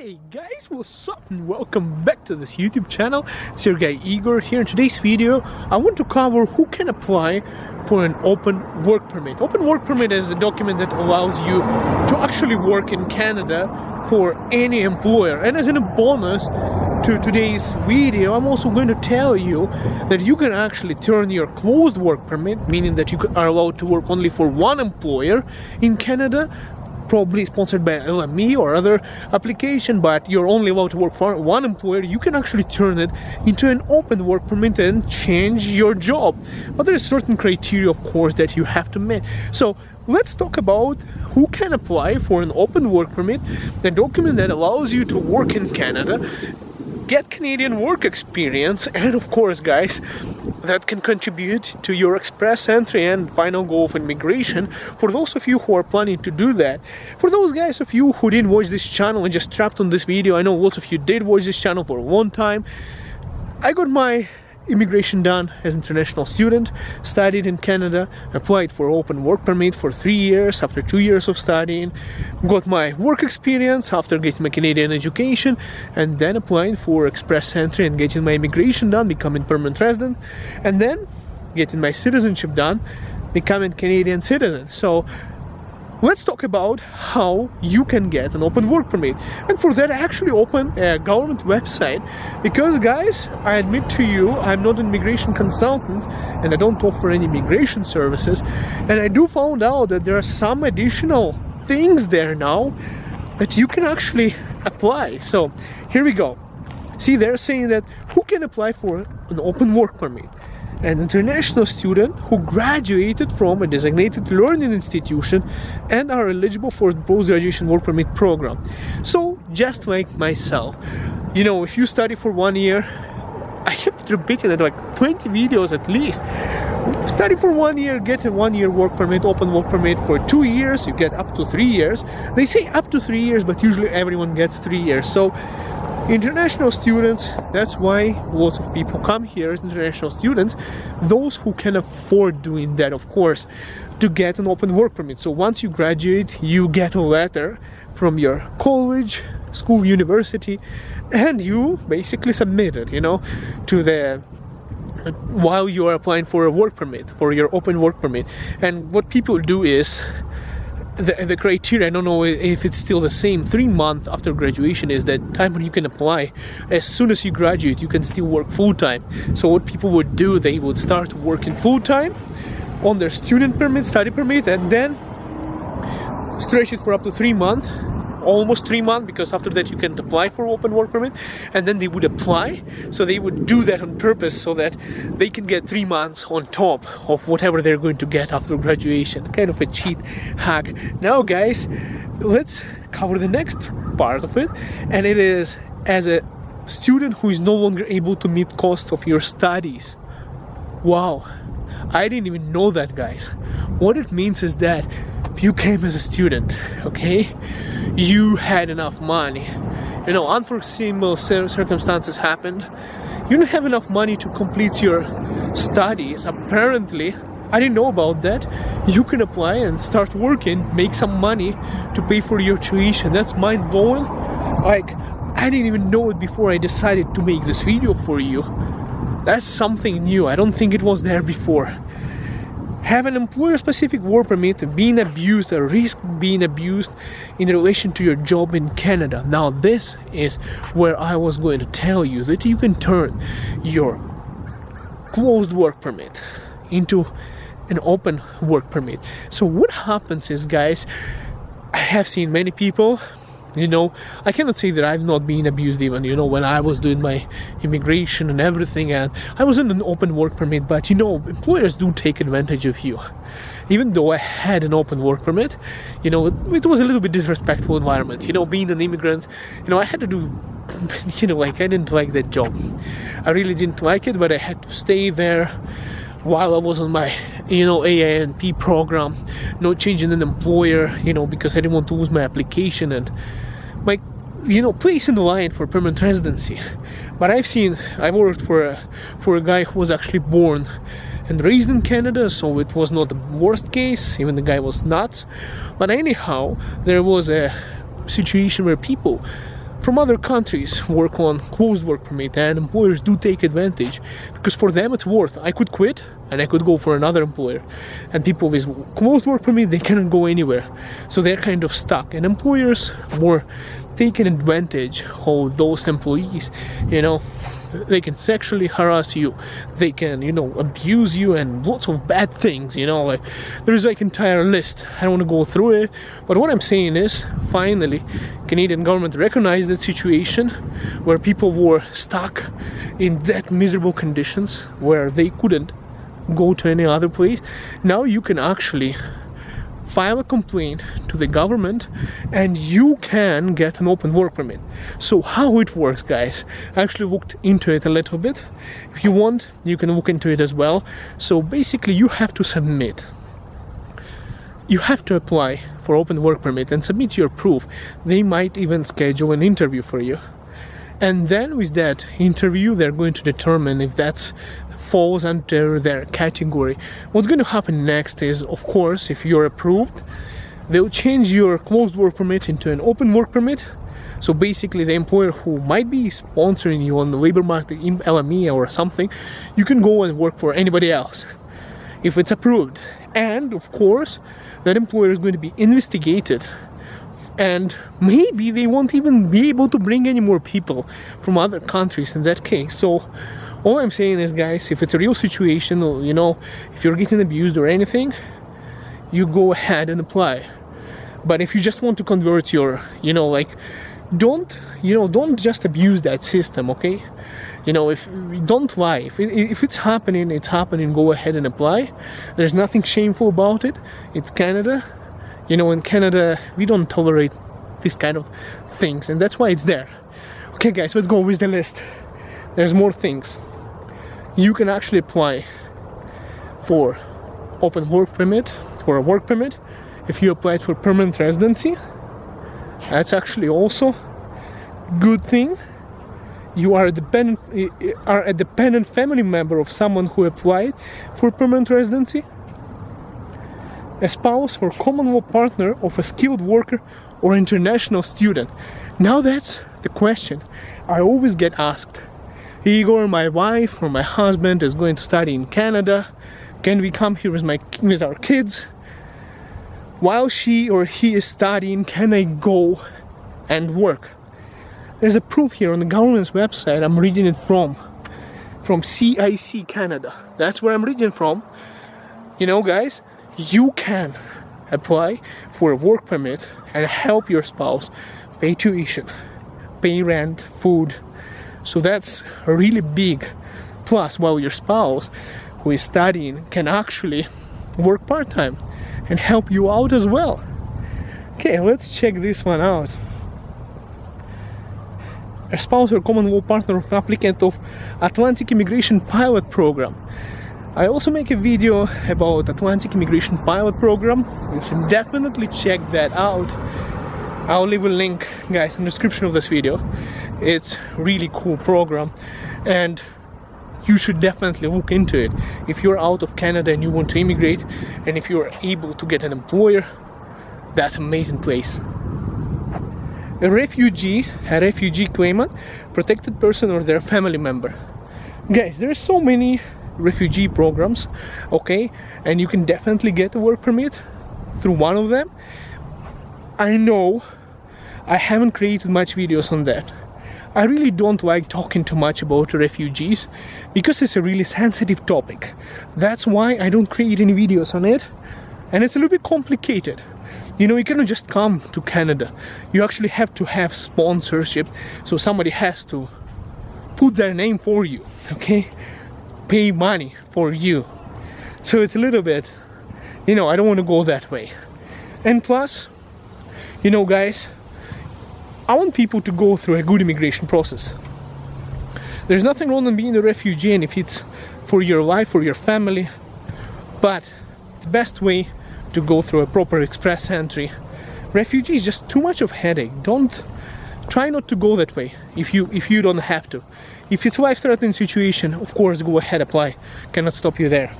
Hey guys, what's up and welcome back to this YouTube channel. It's your guy Igor here. In today's video I want to cover who can apply for an open work permit. Open work permit is a document that allows you to actually work in Canada for any employer. And as a bonus to today's video, I'm also going to tell you that you can actually turn your closed work permit, meaning that you are allowed to work only for one employer in Canada, probably sponsored by LME or other application, but you're only allowed to work for one employer. You can actually turn it into an open work permit and change your job. But there is certain criteria, of course, that you have to meet. So let's talk about who can apply for an open work permit, the document that allows you to work in Canada, get Canadian work experience, and of course, guys, that can contribute to your express entry and final goal of immigration. For those of you who are planning to do that, for those guys of you who didn't watch this channel and just trapped on this video, I know lots of you did watch this channel for a long time. I got my immigration done as an international student, studied in Canada, applied for open work permit for 3 years after 2 years of studying, got my work experience after getting my Canadian education, and then applied for express entry and getting my immigration done, becoming permanent resident, and then getting my citizenship done, becoming Canadian citizen. So let's talk about how you can get an open work permit. And for that I actually opened a government website because, guys, I admit to you, I'm not an immigration consultant and I don't offer any immigration services, and I do found out that there are some additional things there now that you can actually apply. So here we go. See, they're saying that who can apply for an open work permit? An international student who graduated from a designated learning institution and are eligible for the post-graduation work permit program. So just like myself, you know, if you study for 1 year, I kept repeating it like 20 videos at least. Study for 1 year, get a 1 year work permit, open work permit. For 2 years, you get up to 3 years. They say up to 3 years, but usually everyone gets 3 years. So international students, that's why lots of people come here as international students, those who can afford doing that, of course, to get an open work permit. So once you graduate, you get a letter from your college, school, university, and you basically submit it, you know, to the while you are applying for a work permit, for your open work permit. And what people do is, the criteria, I don't know if it's still the same, 3 months after graduation is the time when you can apply. As soon as you graduate, you can still work full-time. So what people would do, they would start working full-time on their student permit, study permit, and then stretch it for up to 3 months, almost 3 months, because after that you can apply for open work permit, and then they would apply. So they would do that on purpose so that they can get 3 months on top of whatever they're going to get after graduation. Kind of a cheat hack. Now, guys, let's cover the next part of it, and it is as a student who is no longer able to meet costs of your studies. Wow, I didn't even know that, guys. What it means is that if you came as a student, okay, you had enough money, you know, unforeseen circumstances happened, you didn't have enough money to complete your studies. Apparently, I didn't know about that. You can apply and start working, make some money to pay for your tuition. That's mind-blowing. Like, I didn't even know it before I decided to make this video for you. That's something new. I don't think it was there before. Have an employer-specific work permit, being abused, or risk being abused in relation to your job in Canada. Now, this is where I was going to tell you that you can turn your closed work permit into an open work permit. So what happens is, guys, I have seen many people, you know, I cannot say that I've not been abused even, you know, when I was doing my immigration and everything, and I was in an open work permit, but, you know, employers do take advantage of you. Even though I had an open work permit, you know, it was a little bit disrespectful environment, you know, being an immigrant, you know, I had to do, you know, like, I didn't like that job. I really didn't like it, but I had to stay there while I was on my, you know, AINP program, not changing an employer, you know, because I didn't want to lose my application and my, you know, place in the line for permanent residency. But I've worked for a guy who was actually born and raised in Canada, so it was not the worst case, even the guy was nuts. But anyhow, there was a situation where people from other countries work on closed work permit, and employers do take advantage because for them it's worth. I could quit and I could go for another employer, and people with closed work permit, they cannot go anywhere, so they're kind of stuck, and employers were taking advantage of those employees. You know, they can sexually harass you, they can, you know, abuse you, and lots of bad things, you know, like there's like entire list. I don't want to go through it, but what I'm saying is finally Canadian government recognized that situation where people were stuck in that miserable conditions where they couldn't go to any other place. Now you can actually file a complaint to the government and you can get an open work permit. So how it works, guys, I actually looked into it a little bit. If you want, you can look into it as well. So basically you have to submit, you have to apply for open work permit and submit your proof. They might even schedule an interview for you, and then with that interview they're going to determine if that's falls under their category. What's going to happen next is, of course, if you're approved, they'll change your closed work permit into an open work permit. So basically the employer who might be sponsoring you on the labor market, LME or something, you can go and work for anybody else if it's approved. And of course that employer is going to be investigated, and maybe they won't even be able to bring any more people from other countries in that case. So all I'm saying is, guys, if it's a real situation, or, you know, if you're getting abused or anything, you go ahead and apply. But if you just want to convert your, you know, like, don't just abuse that system, okay? You know, don't lie. If it's happening, it's happening. Go ahead and apply. There's nothing shameful about it. It's Canada. You know, in Canada, we don't tolerate this kind of things, and that's why it's there. Okay, guys, let's go with the list. There's more things. You can actually apply for open work permit, for a work permit, if you applied for permanent residency. That's actually also good thing. You are a dependent family member of someone who applied for permanent residency, a spouse or Commonwealth partner of a skilled worker or international student. Now that's the question I always get asked. Igor, my wife or my husband is going to study in Canada. Can we come here with our kids? While she or he is studying, can I go and work? There's a proof here on the government's website. I'm reading it from CIC Canada. That's where I'm reading from. You know, guys, you can apply for a work permit and help your spouse pay tuition, pay rent, food. So that's a really big plus, while your spouse who is studying can actually work part-time and help you out as well. Okay, let's check this one out. A spouse or Commonwealth partner of applicant of Atlantic Immigration Pilot Program. I also make a video about Atlantic Immigration Pilot Program. You should definitely check that out. I'll leave a link, guys, in the description of this video. It's really cool program, and you should definitely look into it. If you're out of Canada and you want to immigrate, and if you're able to get an employer, that's an amazing place. A refugee claimant, protected person or their family member. Guys, there are so many refugee programs, okay, and you can definitely get a work permit through one of them. I know I haven't created much videos on that. I really don't like talking too much about refugees because it's a really sensitive topic. That's why I don't create any videos on it, and it's a little bit complicated. You know, you cannot just come to Canada. You actually have to have sponsorship, so somebody has to put their name for you, okay? Pay money for you. So it's a little bit, you know, I don't want to go that way. And plus, you know, guys, I want people to go through a good immigration process. There's nothing wrong in being a refugee, and if it's for your life or your family, but the best way to go through a proper express entry. Refugee is just too much of a headache. Try not to go that way if you don't have to. If it's a life-threatening situation, of course, go ahead, apply. Cannot stop you there.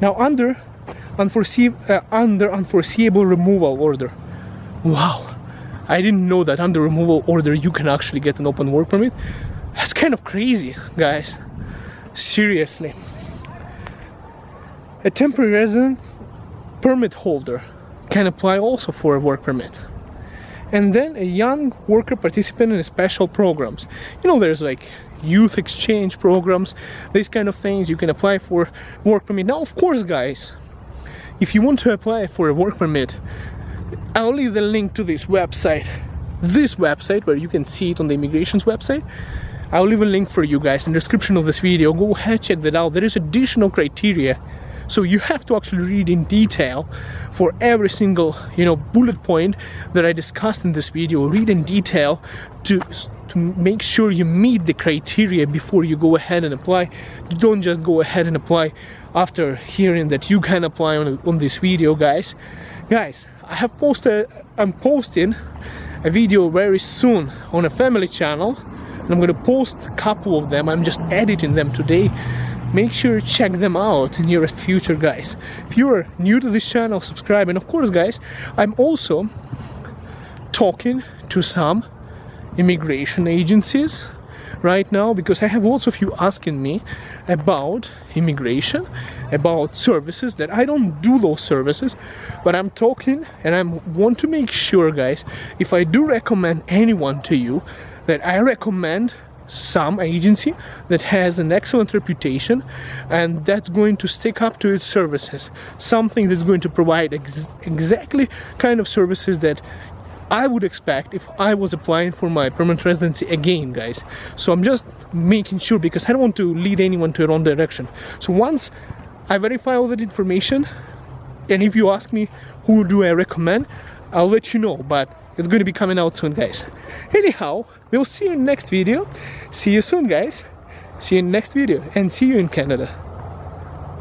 Now, under unforeseeable removal order. Wow, I didn't know that under removal order you can actually get an open work permit. That's kind of crazy, guys. Seriously. A temporary resident permit holder can apply also for a work permit. And then a young worker participant in special programs. You know, there's like youth exchange programs, these kind of things. You can apply for work permit. Now, of course, guys, if you want to apply for a work permit, I'll leave the link to this website where you can see it on the immigration's website. I'll leave a link for you guys in the description of this video. Go ahead, check that out. There is additional criteria, so you have to actually read in detail for every single, you know, bullet point that I discussed in this video. Read in detail to make sure you meet the criteria before you go ahead and apply. Don't just go ahead and apply after hearing that you can apply on this video, guys. I'm posting a video very soon on a family channel, and I'm going to post a couple of them. I'm just editing them today. Make sure you check them out in nearest future, guys. If you are new to this channel, subscribe. And of course, guys, I'm also talking to some immigration agencies right now, because I have lots of you asking me about immigration, about services that I don't do those services, but I'm talking and I want to make sure, guys, if I do recommend anyone to you, that I recommend some agency that has an excellent reputation and that's going to stick up to its services, something that's going to provide exactly kind of services that I would expect if I was applying for my permanent residency again, guys. So I'm just making sure, because I don't want to lead anyone to a wrong direction. So once I verify all that information, and if you ask me who do I recommend, I'll let you know, but it's going to be coming out soon, guys. Anyhow, we'll see you in next video. See you soon, guys. See you in next video, and see you in Canada.